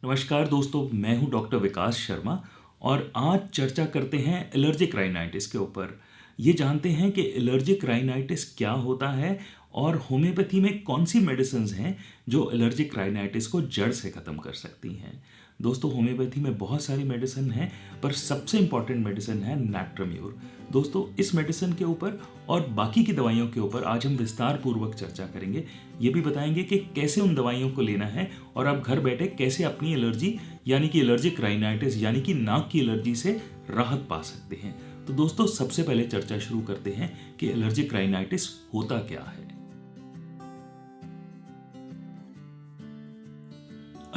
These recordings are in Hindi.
नमस्कार दोस्तों, मैं हूं डॉक्टर विकास शर्मा और आज चर्चा करते हैं एलर्जिक राइनाइटिस के ऊपर। ये जानते हैं कि एलर्जिक राइनाइटिस क्या होता है और होम्योपैथी में कौन सी मेडिसिन्स हैं जो एलर्जिक राइनाइटिस को जड़ से ख़त्म कर सकती हैं। दोस्तों, होम्योपैथी में बहुत सारी मेडिसिन हैं, पर सबसे इम्पॉर्टेंट मेडिसिन है नैट्रम्यूर। दोस्तों, इस मेडिसिन के ऊपर और बाकी की दवाइयों के ऊपर आज हम विस्तार पूर्वक चर्चा करेंगे। ये भी बताएंगे कि कैसे उन दवाइयों को लेना है और आप घर बैठे कैसे अपनी एलर्जी यानी कि एलर्जिक राइनाइटिस यानी कि नाक की एलर्जी से राहत पा सकते हैं। तो दोस्तों, सबसे पहले चर्चा शुरू करते हैं कि एलर्जिक राइनाइटिस होता क्या है।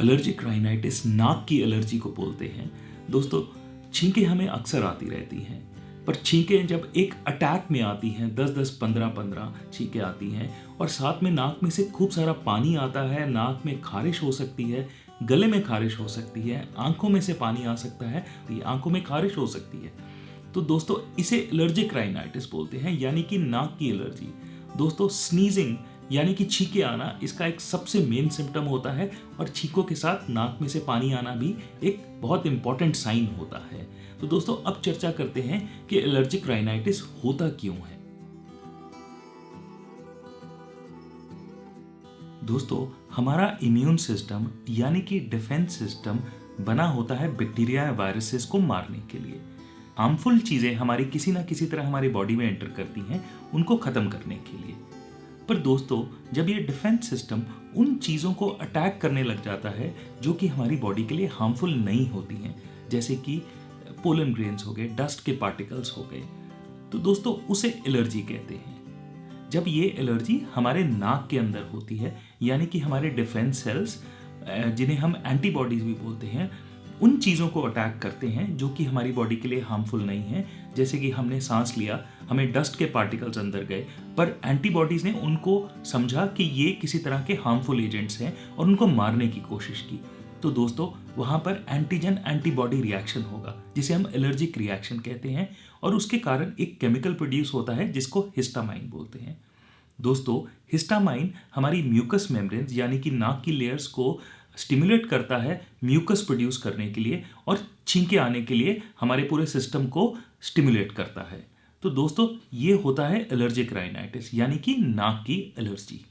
एलर्जिक राइनाइटिस नाक की एलर्जी को बोलते हैं। दोस्तों, छींकें हमें अक्सर आती रहती हैं, पर छींकें जब एक अटैक में आती हैं, 10-10, 15-15 छींकें आती हैं और साथ में नाक में से खूब सारा पानी आता है, नाक में खारिश हो सकती है, गले में खारिश हो सकती है, आंखों में से पानी आ सकता है, आंखों में खारिश हो सकती है। तो दोस्तों, इसे एलर्जिक राइनाइटिस बोलते हैं यानी कि नाक की एलर्जी। दोस्तों, स्नीजिंग यानी कि छींके आना इसका एक सबसे मेन सिम्टम होता है और छींकों के साथ नाक में से पानी आना भी एक बहुत इंपॉर्टेंट साइन होता है। तो दोस्तों, अब चर्चा करते हैं कि एलर्जिक राइनाइटिस होता क्यों है। दोस्तों, हमारा इम्यून सिस्टम यानी कि डिफेंस सिस्टम बना होता है बैक्टीरिया या वायरसेस को मारने के लिए। हार्मफुल चीज़ें हमारी किसी ना किसी तरह हमारी बॉडी में एंटर करती हैं उनको ख़त्म करने के लिए। पर दोस्तों, जब ये डिफेंस सिस्टम उन चीज़ों को अटैक करने लग जाता है जो कि हमारी बॉडी के लिए हार्मफुल नहीं होती हैं, जैसे कि पोलन ग्रेन्स हो गए, डस्ट के पार्टिकल्स हो गए, तो दोस्तों उसे एलर्जी कहते हैं। जब ये एलर्जी हमारे नाक के अंदर होती है यानी कि हमारे डिफेंस सेल्स जिन्हें हम एंटीबॉडीज भी बोलते हैं, उन चीज़ों को अटैक करते हैं जो कि हमारी बॉडी के लिए हार्मफुल नहीं है। जैसे कि हमने सांस लिया, हमें डस्ट के पार्टिकल्स अंदर गए, पर एंटीबॉडीज़ ने उनको समझा कि ये किसी तरह के हार्मफुल एजेंट्स हैं और उनको मारने की कोशिश की। तो दोस्तों, वहाँ पर एंटीजन एंटीबॉडी रिएक्शन होगा जिसे हम एलर्जिक रिएक्शन कहते हैं और उसके कारण एक केमिकल प्रोड्यूस होता है जिसको हिस्टामाइन बोलते हैं। दोस्तों, हिस्टामाइन हमारी म्यूकस मेम्ब्रेन्स यानी कि नाक की लेयर्स को स्टिमुलेट करता है म्यूकस प्रोड्यूस करने के लिए और छींके आने के लिए हमारे पूरे सिस्टम को स्टिमुलेट करता है। तो दोस्तों, ये होता है एलर्जिक राइनाइटिस यानी कि नाक की एलर्जी।